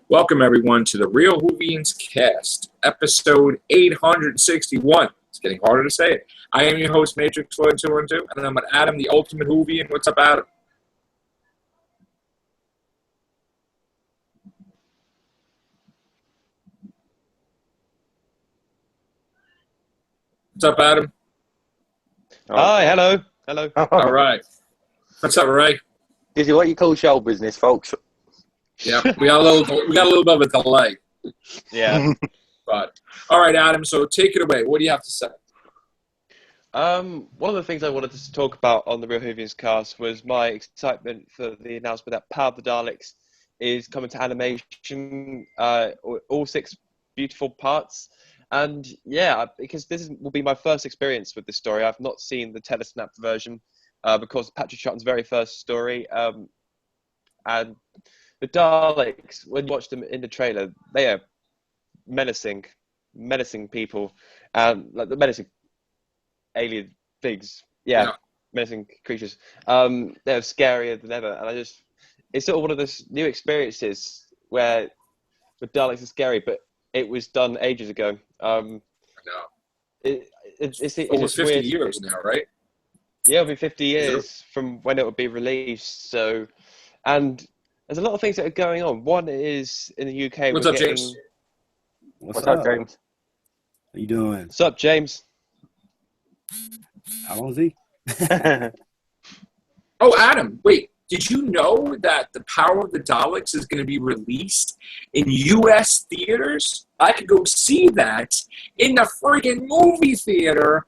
Welcome, everyone, to the Real Whovians cast, episode 861. It's getting harder to say it. I am your host, Matrix 1212, and I'm with Adam, the ultimate Whovian. What's up, Adam? What's up, Adam? Hi, hello. All right. What's up, Ray? This is what you call show business, folks. Yeah, we got a little bit of a delay. Yeah. But all right, Adam. So take it away. What do you have to say? One of the things I wanted to talk about on the Real Whovians cast was my excitement for the announcement that Power of the Daleks is coming to animation, all 6 beautiful parts. And yeah, because will be my first experience with this story. I've not seen the telesnap version because Patrick Troughton's very first story. And the Daleks, when you watch them in the trailer, they are menacing people, like the menacing alien things. Yeah. Menacing creatures. They're scarier than ever, and it's sort of one of those new experiences where the Daleks are scary, but it was done ages ago. I know. It's over 50 weird. years now, right? Yeah, it'll be 50 years from when it will be released. So, and there's a lot of things that are going on. One is in the UK. What's up, James? What's up, James? How you doing? What's up, James? How old is he? Oh, Adam, wait. Did you know that The Power of the Daleks is going to be released in U.S. theaters? I could go see that in the friggin' movie theater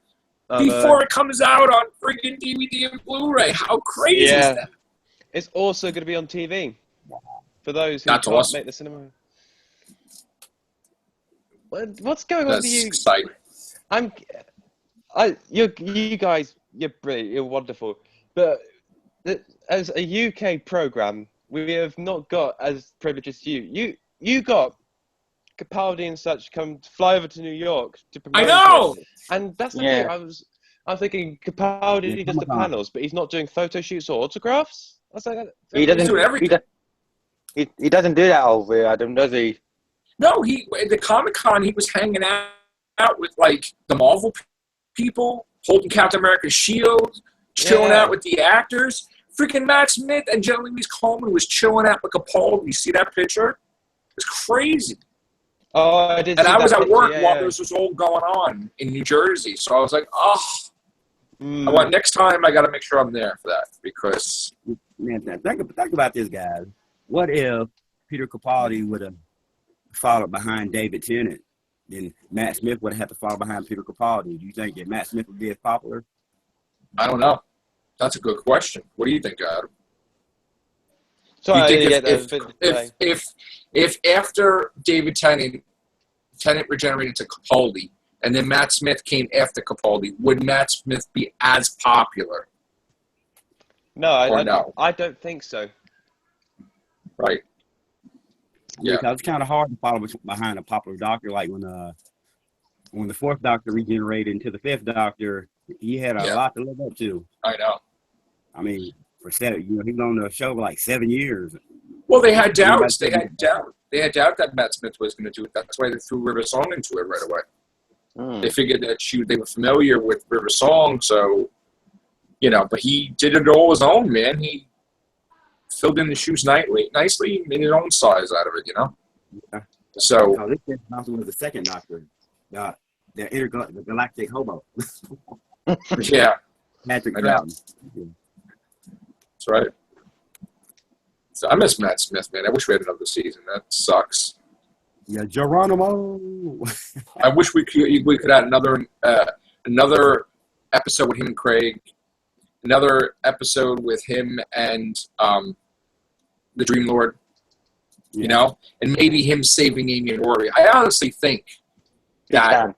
before it comes out on friggin' DVD and Blu-ray. How crazy is that? It's also going to be on TV for those who That's can't awesome. make the cinema. What's going on with you? That's exciting. You guys, you're brilliant. You're wonderful. But as a UK program, we have not got as privileged as you. You got Capaldi and such fly over to New York to promote. I know. It. And that's the thing. I was thinking Capaldi does the panels, but he's not doing photo shoots or autographs. I was like, He doesn't do everything. He doesn't do that over here, Adam, does he? No, at the Comic-Con, he was hanging out with, like, the Marvel people, holding Captain America's shield, chilling out with the actors. Freaking Matt Smith and Jenna Louise Coleman was chilling out with Capaldi. You see that picture? It's crazy. Oh, I did. And I was at work while this this was all going on in New Jersey. So I was like, next time I got to make sure I'm there for that because... Man, think about this, guys. What if Peter Capaldi would have followed behind David Tennant? Then Matt Smith would have had to follow behind Peter Capaldi. Do you think that Matt Smith would be as popular? I don't know. That's a good question. What do you think, Adam? So if after David Tennant regenerated to Capaldi, and then Matt Smith came after Capaldi, would Matt Smith be as popular? No, I don't think so. Right. Yeah. Because it's kind of hard to follow behind a popular doctor. Like when the 4th Doctor regenerated into the 5th Doctor, he had a lot to live up to. I know. I mean, for 7, he was on the show for like 7 years. Well, they had doubts. They had doubt that Matt Smith was going to do it. That's why they threw River Song into it right away. They figured that they were familiar with River Song, so But he did it all his own, man. He filled in the shoes nicely, made his own size out of it, Yeah. So this also was the 2nd Doctor, the intergalactic hobo. yeah, Patrick I know. Troughton. That's right. So I miss Matt Smith, man. I wish we had another season. That sucks. Yeah, Geronimo. I wish we could add another episode with him and Craig, another episode with him and the Dream Lord, and maybe him saving Amy and Rory. I honestly think that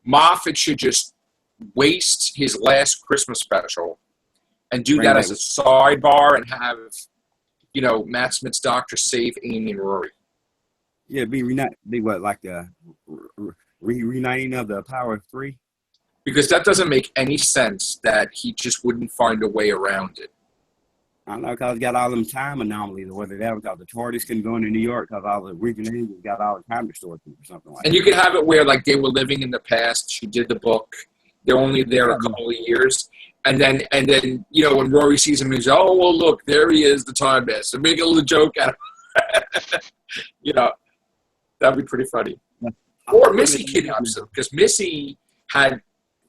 Moffat should just waste his last Christmas special and do that as a sidebar and have, Matt Smith's Doctor save Amy and Rory. Yeah, be what, like the reuniting of the Power of 3? Because that doesn't make any sense that he just wouldn't find a way around it. I don't know, because it's got all them time anomalies or whether that was because the TARDIS couldn't go into New York because all the regional angels got all the time distortions or something like And that. you could have it where, like, they were living in the past. She did the book. They're only there a couple of years. And then, when Rory sees him, he's, oh, well, look, there he is, the time master. Make a little joke out of it. That'd be pretty funny. Or Missy kidnaps him, because Missy had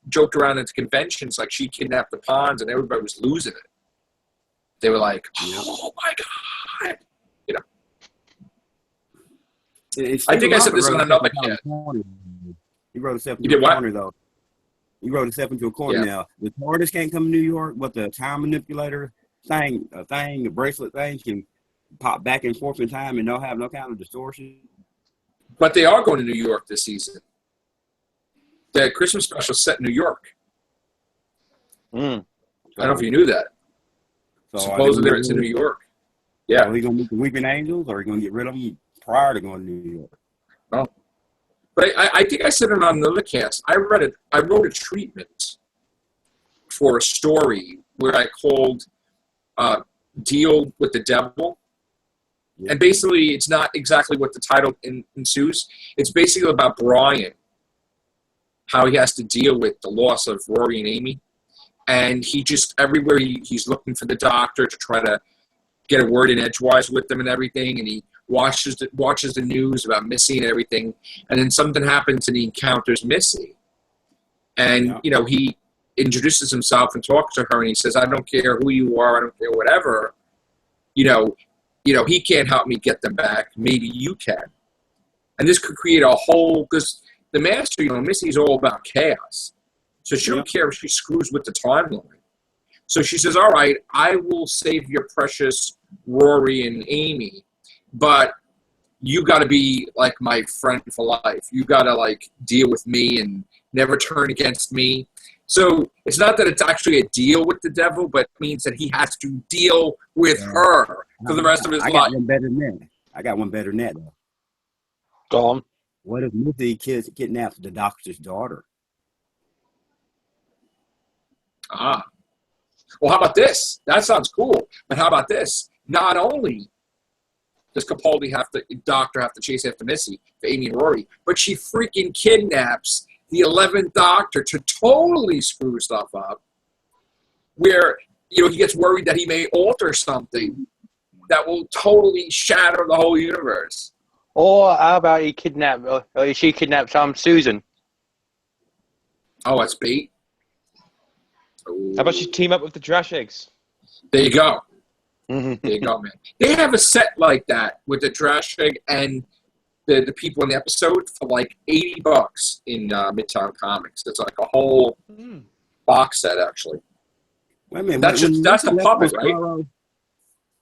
joked around at the conventions like she kidnapped the Ponds and everybody was losing it. They were like, oh, my God. I think I said this on another cast. He wrote himself You into did a what? corner, though. He wrote himself into a corner now. The TARDIS can't come to New York, but the time manipulator the bracelet thing can pop back and forth in time and don't have no kind of distortion. But they are going to New York this season. The Christmas special set in New York. Mm. I don't know if you knew that. So Supposedly it's in New York. Yeah. Are we going to meet the Weeping Angels, or are we going to get rid of them prior to going to New York? Oh. But I think I said it on another cast. I wrote a treatment for a story where I called Deal with the Devil. Yeah. And basically, it's not exactly what the title ensues. It's basically about Brian, how he has to deal with the loss of Rory and Amy. And he just, everywhere he's looking for the doctor to try to get a word in edgewise with them and everything. And he watches the news about Missy and everything. And then something happens and he encounters Missy. And, he introduces himself and talks to her and he says, I don't care who you are, I don't care whatever. He can't help me get them back. Maybe you can. And this could create a whole, because the master, Missy's all about chaos. So she don't care if she screws with the timeline. So she says, all right, I will save your precious Rory and Amy, but you got to be like my friend for life. You got to like deal with me and never turn against me. So it's not that it's actually a deal with the devil, but it means that he has to deal with her for the rest of his life. I got one better than that, though. Go on. What if Missy kidnaps the doctor's daughter? Well, how about this? That sounds cool. But how about this? Not only does Doctor have to chase after Missy for Amy and Rory, but she freaking kidnaps the 11th Doctor to totally screw stuff up, where he gets worried that he may alter something that will totally shatter the whole universe. Or how about she kidnaps Susan? Oh, that's bait. How about you team up with the trash eggs? There you go. There you go, man. They have a set like that with the trash egg and the people in the episode for like $80 in Midtown Comics. It's like a whole box set, actually. Wait a minute. That's the puppet, right?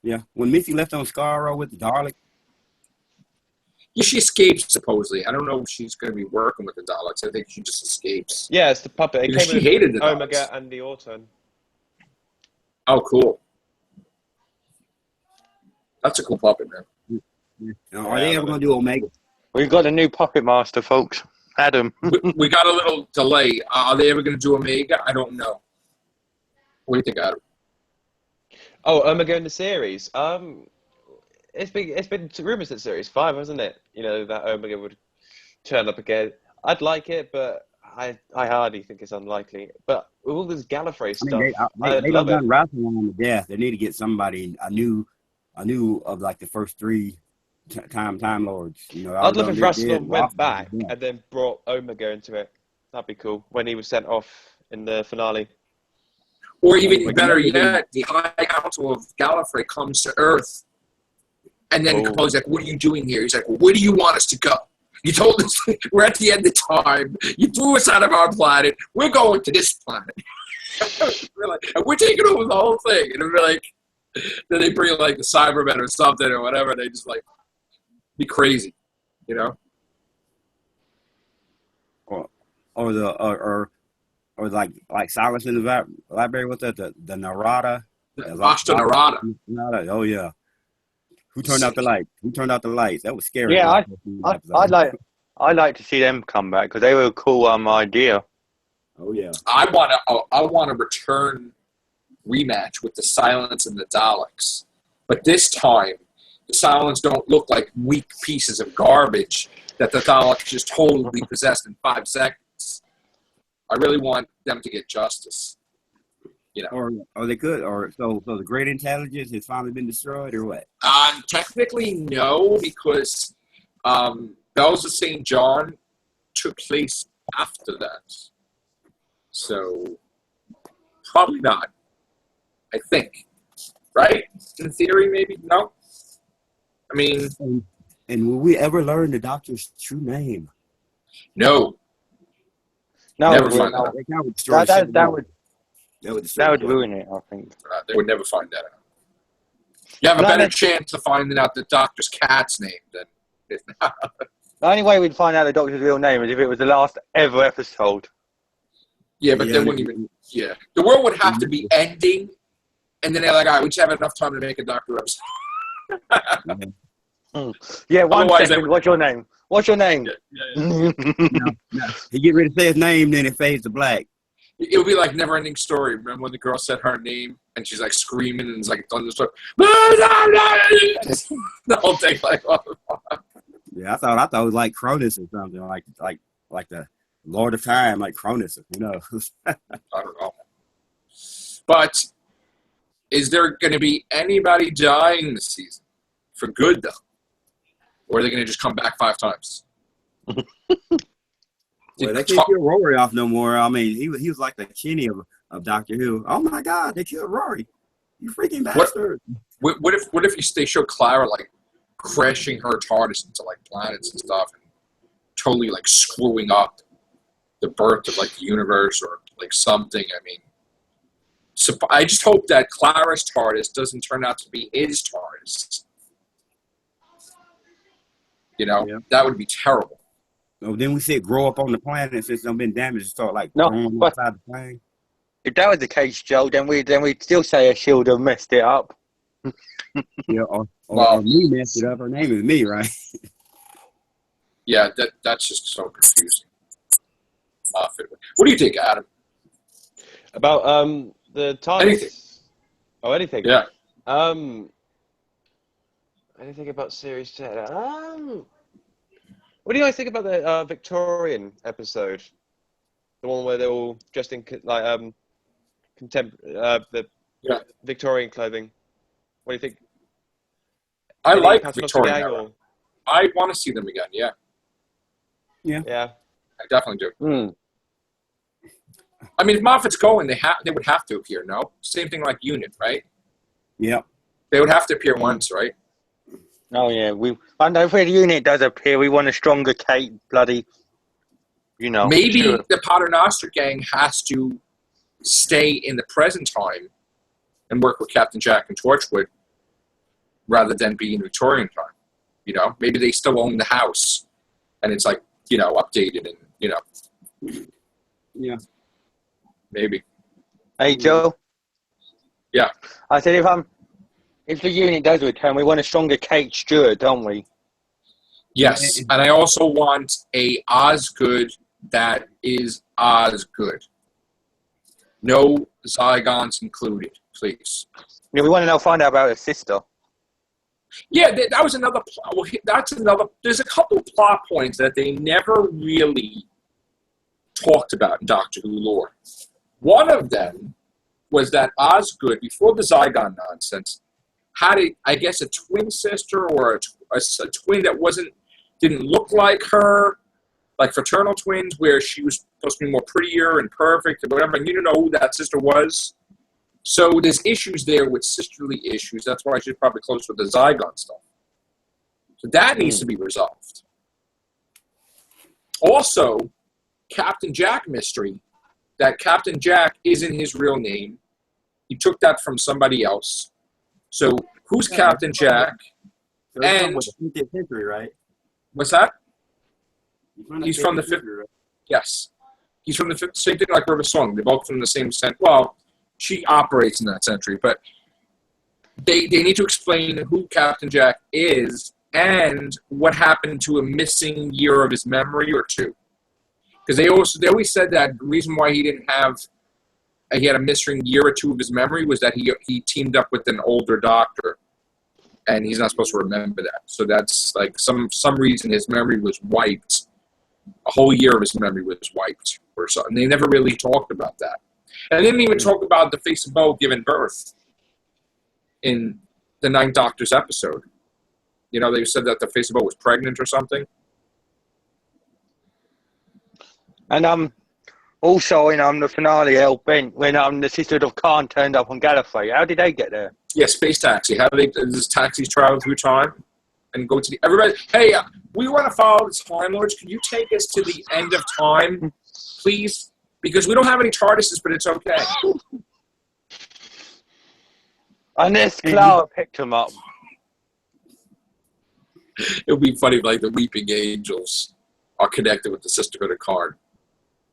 Yeah. When Missy left on Scarrow with the Daleks. Yeah, she escapes, supposedly. I don't know if she's going to be working with the Daleks. I think she just escapes. Yeah, it's the puppet. It She hated the Daleks. Omega and the Auton. Oh, cool. That's a cool puppet, man. Are they ever going to do Omega? We've got a new puppet master, folks. Adam. we got a little delay. Are they ever going to do Omega? I don't know. What do you think, Adam? Oh, Omega in the series. It's been rumors that series 5, hasn't it? That Omega would turn up again. I'd like it, but I hardly think it's unlikely. But with all this Gallifrey stuff, they don't done wrestling on the death. They need to get somebody I knew of like the first 3 Time Lords. I'd love if Rassilon went back and then brought Omega into it. That'd be cool. When he was sent off in the finale. Or even better yet, the High Council of Gallifrey comes to Earth. And then Capaldi's like, what are you doing here? He's like, well, where do you want us to go? You told us we're at the end of time. You threw us out of our planet. We're going to this planet. And we're taking over the whole thing. And we're like, then they bring like the Cybermen or something or whatever. They just like be crazy, Or like Silence in the Library. What's that? The Narada. Ashta Narada. Oh yeah. Who turned out the lights? That was scary. Yeah, I'd like to see them come back because they were a cool idea. Oh yeah. I want to return rematch with the Silence and the Daleks. But this time, the Silence don't look like weak pieces of garbage that the Daleks just totally possessed in 5 seconds. I really want them to get justice. You know, or they could, or so the great intelligence has finally been destroyed, or what? Technically, no, because Bells of St. John took place after that. So, probably not. I think. Right? In theory, maybe? No? I mean... And will we ever learn the Doctor's true name? No. No, Never we- find no. out. That would destroy that would ruin it, I think. They would never find that out. You have a better chance of finding out the Doctor's cat's name than if not. The only way we'd find out the Doctor's real name is if it was the last ever episode. Yeah, but they wouldn't even... Yeah. The world would have to be ending, and then they're like, all right, we just have enough time to make a Doctor episode. Yeah, one Otherwise, second. What's your name? What's your name? No. He get ready to say his name, then it fades to black. It would be like Never-Ending Story. Remember when the girl said her name, and she's like screaming, and it's like thunderstorm. The whole thing, like, oh. Yeah, I thought it was like Cronus or something, like the Lord of Time, like Cronus. Who knows? I don't know. But is there going to be anybody dying this season for good, though? Or are they going to just come back 5 times? Well, they can't kill Rory off no more. I mean, he was like the Kenny of Doctor Who. Oh my God, they killed Rory! You freaking bastard! What if they show Clara like crashing her TARDIS into like planets and stuff, and totally like screwing up the birth of like the universe or like something? I mean, so I just hope that Clara's TARDIS doesn't turn out to be his TARDIS. You know, that would be terrible. So then we see it grow up on the planet since it's been damaged and start like No, but outside the plane. if that was the case, Joe, then we'd still say a shield have messed it up. Yeah, or me messed it up. Her name is me, right? Yeah, that's just so confusing. What do you think, Adam? About the TARDIS? Anything. Oh, anything? Yeah. Anything about Series 10? What do you guys think about the Victorian episode? The one where they're all dressed in the Victorian clothing. What do you think? I like Pass it off to Victorian gang, era. or- I want to see them again, yeah. Yeah. I definitely do. I mean, if Moffat's going, they would have to appear, no? Same thing like Unit, right? Yep. They would have to appear once, right? Oh yeah, I know if the unit does appear, we want a stronger Kate, bloody, Maybe sure. the Paternoster gang has to stay in the present time and work with Captain Jack and Torchwood rather than be in Victorian time. You know, maybe they still own the house and it's like, updated and, Yeah. Maybe. Hey Joe. Yeah. I said if the unit does return, we want a stronger Kate Stewart, don't we? Yes, and I also want a Osgood that is Osgood. No Zygons included, please. Yeah, we want to find out about her sister. Yeah, that was another. Well, that's another. There's a couple of plot points that they never really talked about in Doctor Who lore. One of them was that Osgood, before the Zygon nonsense, had I guess a twin sister or a twin that didn't look like her, like fraternal twins, where she was supposed to be more prettier and perfect and whatever. And you don't know who that sister was. So there's issues there with sisterly issues. That's why she's probably close with the Zygon stuff. So that needs to be resolved. Also, Captain Jack mystery. That Captain Jack isn't his real name. He took that from somebody else. So who's Captain Jack? So And- it's from the 15th century, right? What's that? He's from the 15th century, right? Yes. He's from the same thing like River Song. They're both from the same century. Well, she operates in that century, but they need to explain who Captain Jack is and what happened to a missing year of his memory or two. Because they always said that the reason why he didn't have he had a missing year or two of his memory was that he teamed up with an older doctor, and he's not supposed to remember that. So that's like some reason his memory was wiped. A whole year of his memory was wiped or something. They never really talked about that. And they didn't even talk about the face of Bo giving birth in the Ninth Doctor's episode. You know, they said that the face of Bo was pregnant or something. And also in the finale, El Bent, when the Sisterhood of Khan turned up on Gallifrey, how did they get there? Yeah, space taxi. How do they? Does taxis travel through time and go to the everybody? Hey, we want to follow the Time Lords. Can you take us to the end of time, please? Because we don't have any TARDISes, but it's okay. Unless Clara picked them up. It would be funny if, like, the Weeping Angels are connected with the Sisterhood of Karn.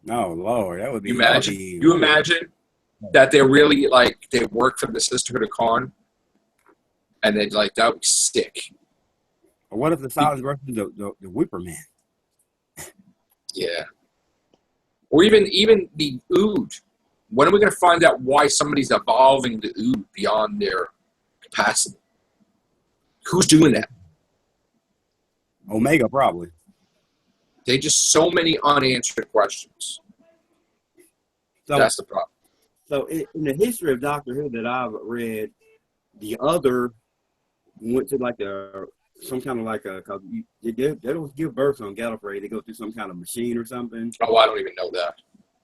No, Lord, that would be. You imagine that they're really, like, they work for the Sisterhood of Karn, and they'd like, that would be sick. Or what if the Silence versus the Whipper Man? Yeah. Or even the Ood. When are we going to find out why somebody's evolving the Ood beyond their capacity? Who's doing that? Omega, probably. They just so many unanswered questions. So, that's the problem. So in the history of Doctor Who that I've read, the other went to like some kind of like cause they don't give birth on Gallifrey. They go through some kind of machine or something. Oh, I don't even know that.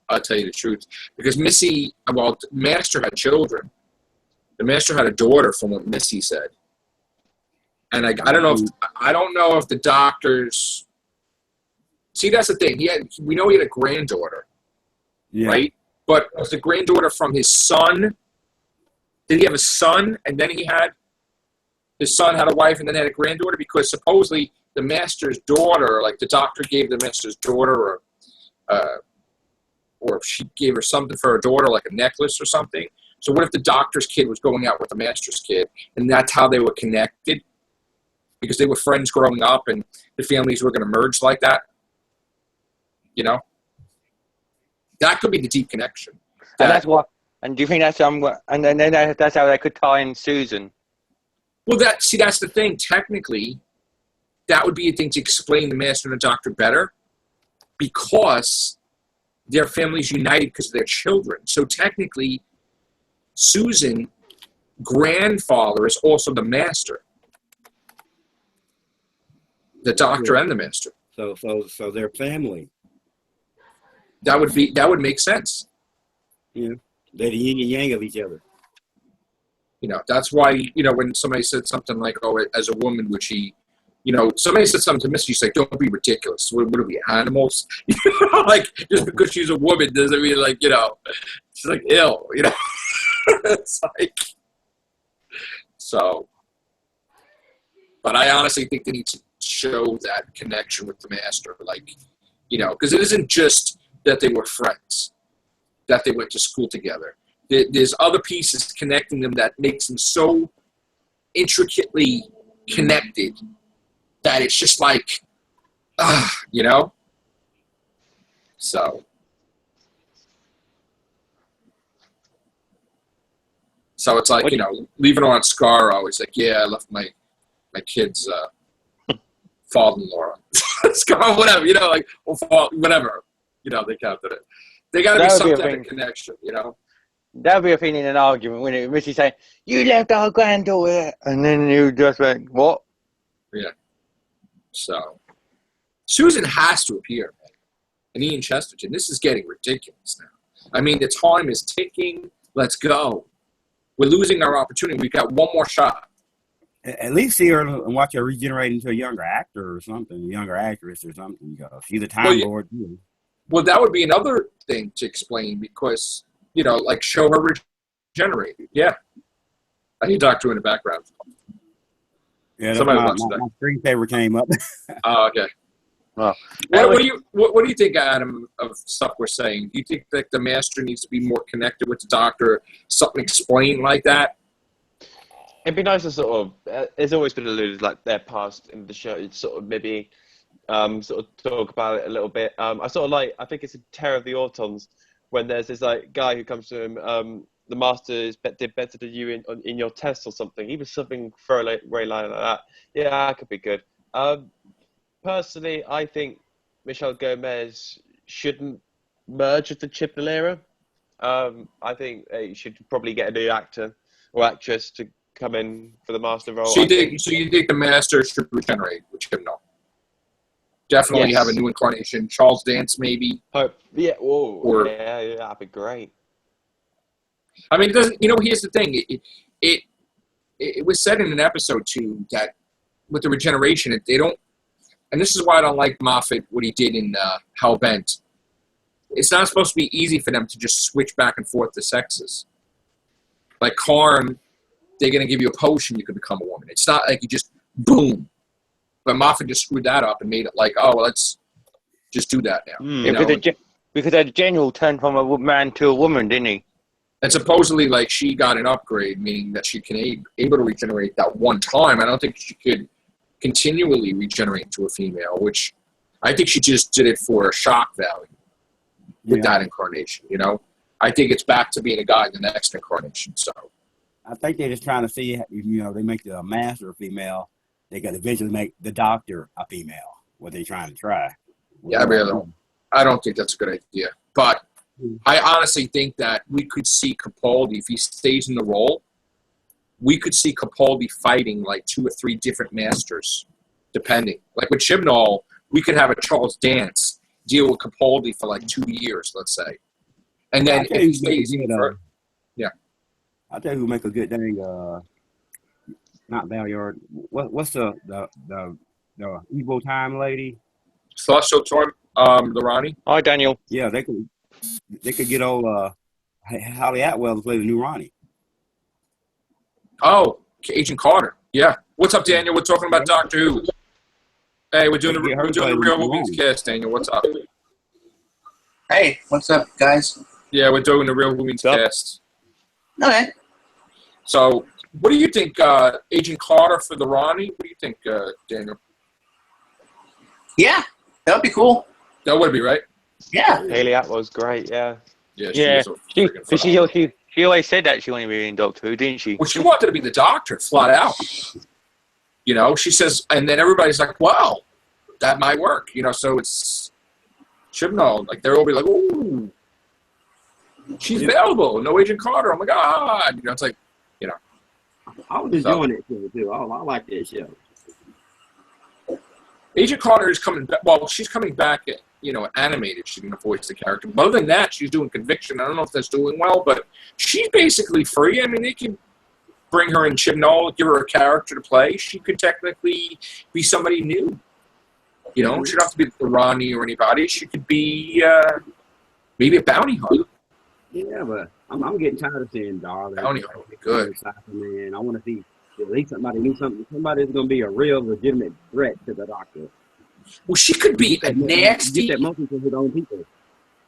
I'll tell you the truth. Because Missy, well, Master had children. The Master had a daughter, from what Missy said. And I don't know if the doctors. See, that's the thing. We know he had a granddaughter, right? But was the granddaughter from his son? Did he have a son, and then his son had a wife, and then had a granddaughter? Because supposedly the Master's daughter, like the Doctor gave the Master's daughter, or if she gave her something for her daughter, like a necklace or something. So what if the Doctor's kid was going out with the Master's kid, and that's how they were connected? Because they were friends growing up, and the families were going to merge like that. You know, that could be the deep connection. And that's what. And do you think that's and then that's how they could tie in Susan? Well, that's the thing. Technically, that would be a thing to explain the Master and the Doctor better, because their families united because of their children. So technically, Susan's grandfather is also the Master, the Doctor and the Master. So their family. That would make sense. Yeah, they're the yin and yang of each other. You know, that's why, you know, when somebody said something like, oh, as a woman, would she, you know, somebody said something to Missy, she's like, don't be ridiculous. What are we, animals? You know, like, just because she's a woman doesn't mean, like, you know, she's like ill, you know. It's like, so, but I honestly think they need to show that connection with the Master, like, you know, because it isn't just that they were friends, that they went to school together. There's other pieces connecting them that makes them so intricately connected that it's just like, you know? So it's like, you know, leaving on Skaro, it's like, yeah, I left my kids' father-in-law. Skaro, whatever, you know, like, whatever. You know, they counted it. They got to be some type of connection, you know? That would be a thing in an argument, wouldn't it? Missy saying, you left our granddaughter, and then you just went, what? Yeah. So, Susan has to appear, man. And Ian Chesterton, this is getting ridiculous now. I mean, the time is ticking. Let's go. We're losing our opportunity. We've got one more shot. At least see her and watch her regenerate into a younger actor or something, a younger actress or something. You know, she's a Time Lord too. Well, that would be another thing to explain because, you know, like show her regenerated. Yeah. I hear Doctor in the background. Yeah, somebody my screensaver came up. Oh, okay. Well, what do you think, Adam, of stuff we're saying? Do you think that the Master needs to be more connected with the Doctor, something explained like that? It'd be nice to sort of, it's always been alluded like their past in the show, it's sort of maybe sort of talk about it a little bit. I think it's in Terror of the Autons when there's this like guy who comes to him, the master did better than you in your test or something. Even something very line like that. Yeah, that could be good. Personally, I think Michelle Gomez shouldn't merge with the Chibnall era. I think you should probably get a new actor or actress to come in for the master role. So you think the master should regenerate with Chibnall? Definitely Yes. have a new incarnation. Charles Dance, maybe. Yeah. Whoa. Or- yeah, that'd be great. I mean, it doesn't. Here's the thing. It was said in an episode too that with the regeneration, they don't. And this is why I don't like Moffat, what he did in Hellbent. It's not supposed to be easy for them to just switch back and forth the sexes. Like Karn, they're going to give you a potion, you can become a woman. It's not like you just, boom. But Moffat just screwed that up and made it like, oh, well, let's just do that now. Yeah, because the general turned from a man to a woman, didn't he? And supposedly, like, she got an upgrade, meaning that she can able to regenerate that one time. I don't think she could continually regenerate to a female, which I think she just did it for a shock value with that incarnation, I think it's back to being a guy in the next incarnation, so. I think they're just trying to see, they make the master a female, they got to eventually make the doctor a female, what they're trying to try. Yeah, I don't think that's a good idea. But I honestly think that we could see Capaldi, if he stays in the role, we could see Capaldi fighting like 2 or 3 different masters, depending. Like with Chibnall, we could have a Charles Dance deal with Capaldi for like 2 years, let's say. And then if he stays in I'll tell you who make a good dang, not Valeyard. What's the evil time lady? Celestial Storm, the Ronnie. Hi, Daniel. Yeah, they could get old Holly Atwell to play the new Ronnie. Oh, Agent Carter. Yeah. What's up, Daniel? We're talking about Doctor Who. Hey, we're doing the Real Whovians cast, Daniel. What's up? Hey, what's up, guys? Yeah, we're doing the Real Whovians cast. Okay. So, what do you think, Agent Carter for the Ronnie? What do you think, Daniel? Yeah, that would be cool. That would be, right? Yeah. Haley Atwell's great, yeah. Yeah, She always said that she wanted to be in Doctor Who, didn't she? Well, she wanted to be the Doctor, flat out. She says, and then everybody's like, wow, that might work. So it's Chibnall. Like, they'll all be like, ooh, she's available. No Agent Carter. Oh, my God. It's like, I was enjoying it too. I like that show. Agent Carter is coming back. Well, she's coming back, animated. She's going to voice the character. But other than that, she's doing Conviction. I don't know if that's doing well, but she's basically free. I mean, they can bring her in Chibnall, give her a character to play. She could technically be somebody new. She don't have to be the Ronnie or anybody. She could be maybe a bounty hunter. Yeah, but I'm getting tired of seeing Darling. Bounty hunter would be good. Man, I want to see at least somebody new something. Somebody's going to be a real legitimate threat to the Doctor. Well, she could be a nasty. Get that monkey for his own people.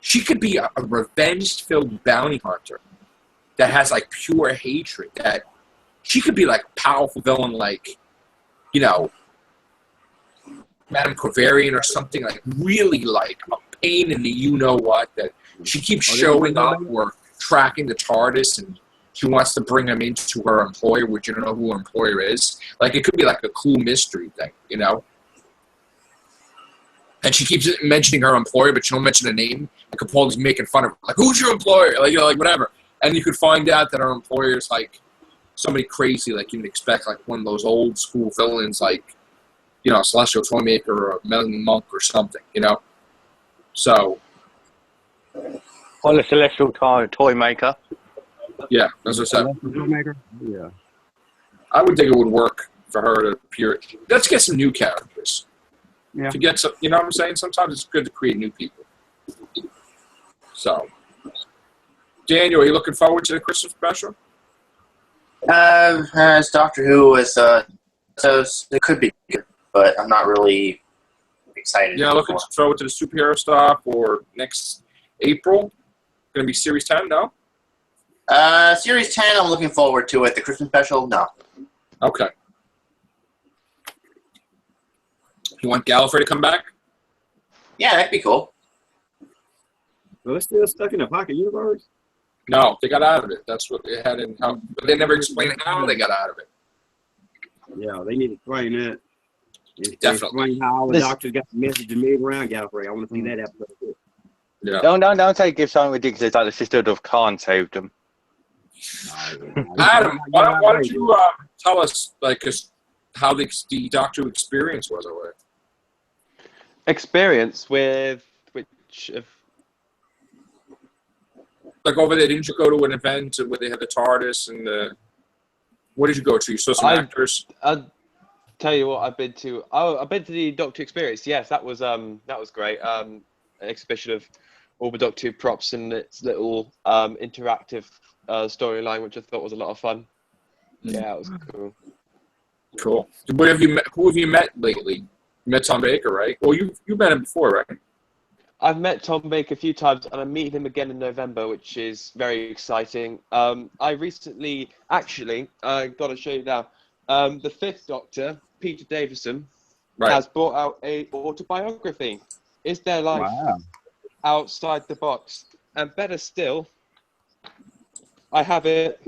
She could be a revenge-filled bounty hunter that has like pure hatred. That she could be like a powerful villain, like Madame Corvarian or something, like really like a pain in the you-know-what, that she keeps showing up or tracking the TARDIS, and she wants to bring him into her employer, which you don't know who her employer is. Like, it could be like a cool mystery thing, And she keeps mentioning her employer, but she don't mention the name. And Capaldi's making fun of her, like, who's your employer? Like whatever. And you could find out that her employer is like somebody crazy, like you'd expect, like one of those old school villains, like Celestial Toymaker or a Melanie Monk or something, So. Or the Celestial Toy Maker. Yeah, that's what I said. Yeah. I would think it would work for her to appear. Let's get some new characters. Yeah. To get some, you know what I'm saying? Sometimes it's good to create new people. So, Daniel, are you looking forward to the Christmas special? As Doctor Who is, so it could be good, but I'm not really excited. Yeah, looking forward to the superhero stuff or next April. Going to be Series 10, no? Series 10, I'm looking forward to it. The Christmas special, no. Okay. You want Gallifrey to come back? Yeah, that'd be cool. So it's still stuck in the pocket universe? No, they got out of it. That's what they had in how, but they never explained how they got out of it. Yeah, they need to explain that. And Definitely. explain how all the This- doctors got the message and made around Gallifrey. I want to see that episode too. Yeah. Don't say give something ridiculous like the Sisterhood of Khan saved them. Adam, why don't you tell us like how the Doctor Who experience was over there? Experience with which of Like over there, didn't you go to an event where they had the TARDIS and the? What did you go to? You saw some actors. I'll tell you what I've been to. Oh, I've been to the Doctor Experience. Yes, that was great. An exhibition of all the Doctor Who props and its little interactive storyline, which I thought was a lot of fun. Yeah, it was cool. Cool. Who have you met lately? You met Tom Baker, right? Well, you met him before, right? I've met Tom Baker a few times, and I'm meeting him again in November, which is very exciting. I recently, actually, got to show you now, the Fifth Doctor, Peter Davison, Right. has brought out a autobiography. Is there life outside the box? And better still, I have it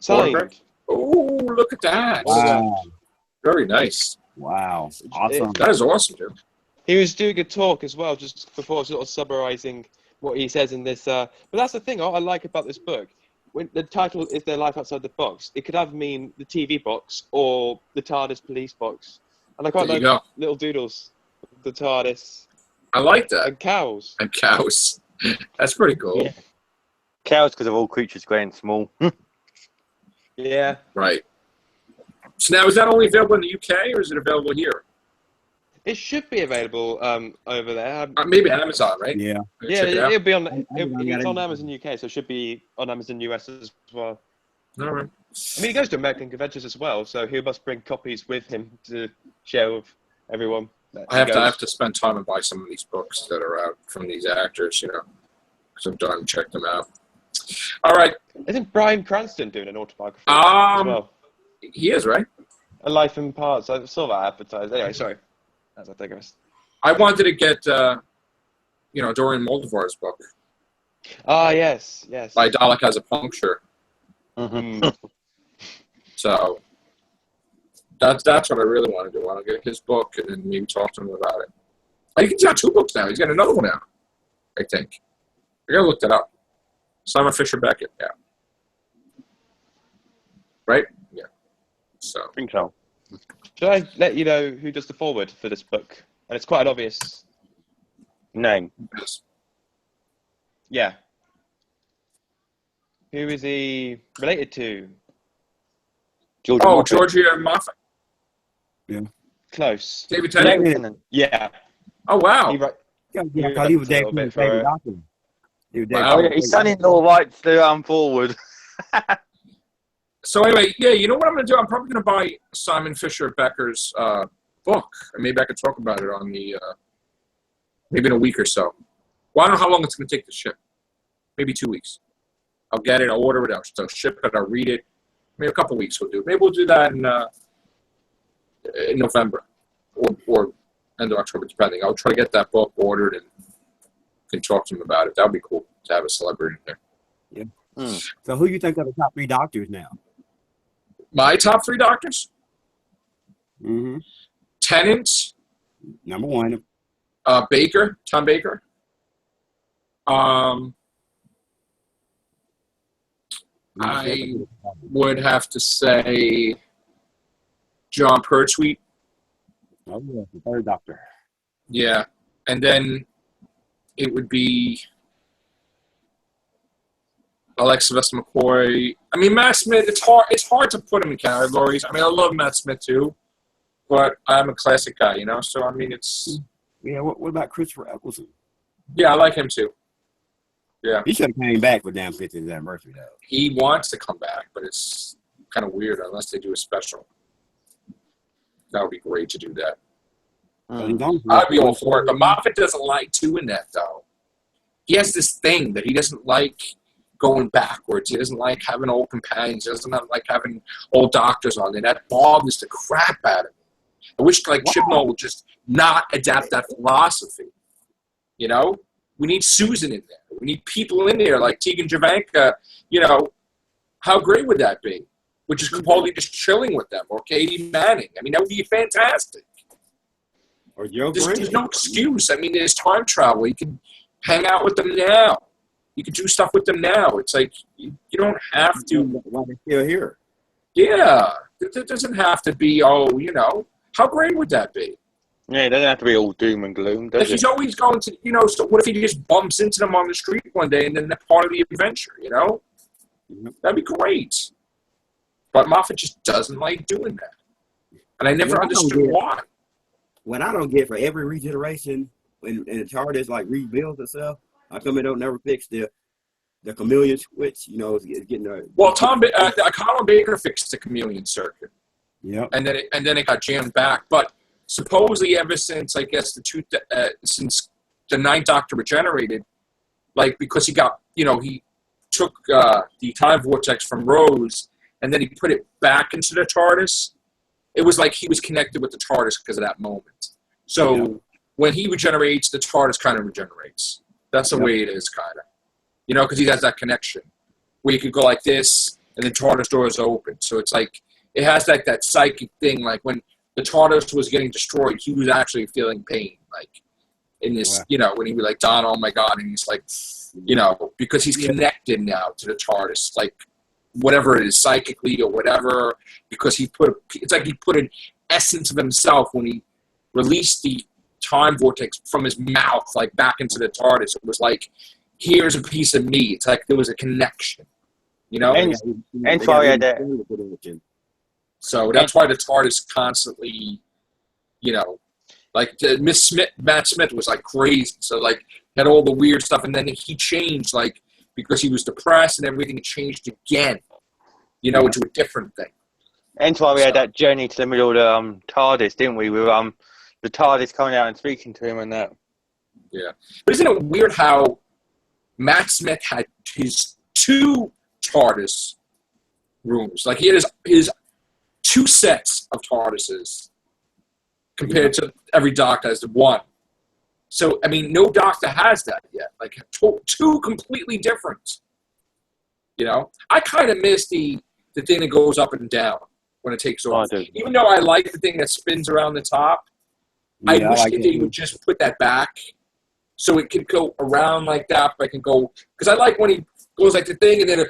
signed. Oh, look at that! Wow. Very nice. Wow. Awesome. That is awesome, dude. He was doing a talk as well, just before sort of summarising what he says in this. But that's the thing I like about this book. When the title is "Their Life Outside the Box," it could either mean the TV box or the TARDIS police box. And I quite There like you go. little doodles, the TARDIS, I like that. and cows. And cows. That's pretty cool. Yeah. Cows, because of all creatures great and small. Yeah, Right. So now, is that only available in the UK or is it available here? it should be available over there. Maybe Amazon, right? Yeah. Yeah, Check it out. it'll be on. Amazon got It's on it. Amazon UK, so it should be on Amazon US as well. All right. I mean, he goes to American conventions as well, so he must bring copies with him to share with everyone. I have to spend time and buy some of these books that are out from these actors, because I'm done. Check them out. All right. Isn't Bryan Cranston doing an autobiography as well? He is, right? A Life in Parts. I saw that advertised. Anyway, sorry. As I digress. I wanted to get, Dorian Moldovar's book. Ah, yes. By Dalek Has a Puncture. Mm. So that's what I really want to do. I want to get his book and then maybe talk to him about it. He's got 2 books now. He's got another one out, I think. I gotta look that up. Simon Fisher Beckett, yeah. Right? Yeah. So I think so. Should I let you know who does the foreword for this book? And it's quite an obvious. Name. yes. Yeah. Who is he related to? George. Oh, Georgia Moffat. Close. David Tennant. Yeah. Oh wow. He wrote, Yeah, because he was a little Dave's bit for favorite it. doctor. He was Wow. Oh, yeah, his son-in-law writes the forward. So anyway, yeah, you know what I'm going to do? I'm probably going to buy Simon Fisher Becker's book, and maybe I could talk about it on the maybe in a week or so. Well, I don't know how long it's going to take to ship. Maybe 2 weeks. I'll get it. I'll order it. I'll ship it. I'll read it. Maybe a couple of weeks we'll do. Maybe we'll do that in November or end of October, depending. I'll try to get that book ordered and can talk to him about it. That would be cool to have a celebrity in there. So who you think are the top 3 doctors now? My top 3 doctors? Mm-hmm. Tennant, Number 1. Baker, Tom Baker. I would have to say John Pertwee. Oh, yeah, the 3rd doctor. Yeah. And then it would be Alexa Vesta McCoy. I mean, Matt Smith, it's hard to put him in categories. I mean, I love Matt Smith too, but I'm a classic guy, so I mean, it's... Yeah, what about Christopher Eccleston? Yeah, I like him too. Yeah. He should have came back for damn 50th anniversary, though. He wants to come back, but it's kind of weird unless they do a special. That would be great to do that. I'd be all for it. But Moffat doesn't like doing that, though. He has this thing that he doesn't like going backwards. He doesn't like having old companions. He doesn't like having old doctors on there. That bothers the crap out of him. I wish Chibnall would just not adapt that philosophy. We need Susan in there. We need people in there like Tegan Javanka. How great would that be? Which is Capaldi just chilling with them, or Katie Manning. I mean, that would be fantastic. Or Joe There's no excuse. I mean, there's time travel. You can hang out with them now. You can do stuff with them now. It's like you don't have to. Why they're still here? Yeah, it doesn't have to be. How great would that be? Yeah, it doesn't have to be all doom and gloom, does Like it? he's always going to. So what if he just bumps into them on the street one day, and then they're part of the adventure? That'd be great. But Moffat just doesn't like doing that, and I never understood why. What I don't get, for every regeneration, when the TARDIS like rebuilds itself, how come it don't never fix the chameleon switch? It's getting a. Well, Colin Baker fixed the chameleon circuit. Yeah. And then it got jammed back. But supposedly, ever since since the Ninth Doctor regenerated, like because he got he took the time vortex from Rose and then he put it back into the TARDIS. It was like he was connected with the TARDIS because of that moment. So when he regenerates, the TARDIS kind of regenerates. That's the way it is, kind of. Because he has that connection where you could go like this and the TARDIS doors open. So it's like it has like that psychic thing. Like when the TARDIS was getting destroyed, he was actually feeling pain. Like in this, when he was like, Don, oh my God. And he's like, because he's connected now to the TARDIS. Like, whatever it is, psychically or whatever, because it's like he put an essence of himself when he released the time vortex from his mouth, like back into the TARDIS. It was like, here's a piece of me. It's like there was a connection, And so that's why the TARDIS constantly, like Matt Smith was like crazy. So like had all the weird stuff, and then he changed like. Because he was depressed and everything changed again, into a different thing. Hence why we had that journey to the middle of the TARDIS, didn't we? With the TARDIS coming out and speaking to him and that. Yeah. But isn't it weird how Matt Smith had his 2 TARDIS rooms? Like he had his 2 sets of TARDISes compared to every Doctor has the 1. So, I mean, no Doctor has that yet. Like, 2 completely different. I kind of miss the thing that goes up and down when it takes off. Even though I like the thing that spins around the top, I wish they would just put that back so it could go around like that. But I can go, because I like when he goes like the thing and then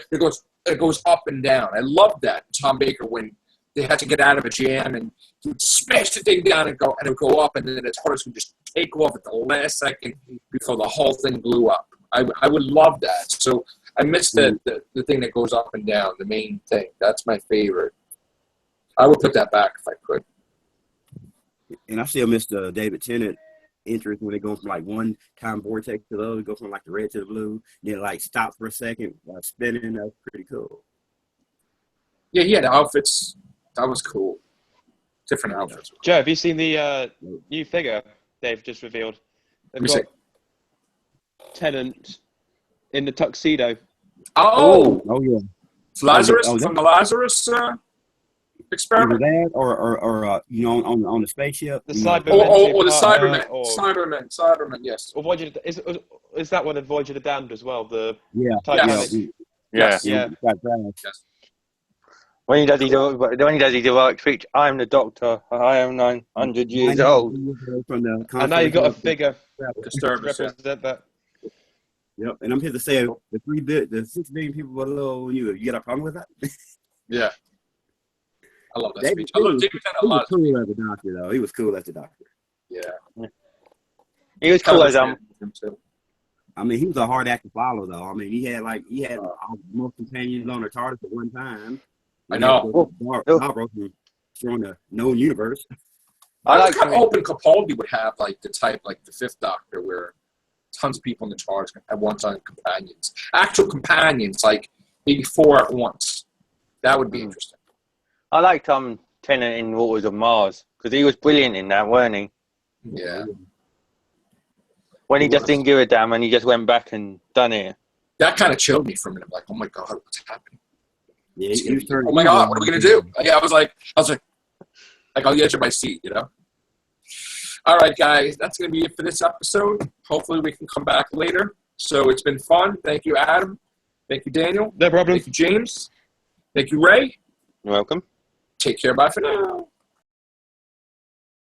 it goes up and down. I love that, Tom Baker, when they had to get out of a jam and he would smash the thing down and it would go up, and then the TARDIS would just take off at the last second before the whole thing blew up. I would love that. So I miss the thing that goes up and down, the main thing. That's my favorite. I would put that back if I could. And I still miss the David Tennant entrance when they go from like one time vortex to the other, go from like the red to the blue, then like stop for a second, spinning. That's pretty cool. Yeah, he had outfits. That was cool. Different outfits. Joe, have you seen the new figure they've just revealed? They've got Tennant in the tuxedo. Oh yeah. Lazarus from the Lazarus experiment. Either that or on the spaceship. The Cybermen. Or the Cybermen. Cybermen, yes. Or is that one of Voyage of the Damned as well? The Yes. Yeah. When he does his heroic speech, I'm the Doctor. I am 900 years old. And now you've got a figure to represent that. Yep, and I'm here to say the 6 billion people below you. You got a problem with that? Yeah. I love that speech. I love David Tennant a lot. He was cool as a Doctor, though. He was cool as a Doctor. Yeah. He was cool as I mean, he was a hard act to follow, though. I mean, he had most companions on the TARDIS at one time. I know. Showing the known universe. I was kind of hoping Capaldi would have like the type like the 5th Doctor, where tons of people in the TARDIS at one time companions, actual companions, like maybe 4 at once. That would be interesting. I liked Tennant in Waters of Mars because he was brilliant in that, weren't he? Yeah. When he just didn't give a damn and he just went back and done it. That kind of chilled me for a minute. Like, oh my God, what's happening? Yeah, oh my God, what are we gonna do? Yeah, I was like on the edge of my seat, All right, guys, that's going to be it for this episode. Hopefully we can come back later. So it's been fun. Thank you, Adam. Thank you, Daniel. No problem. Thank you, James. Thank you, Ray. You're welcome. Take care. Bye for now.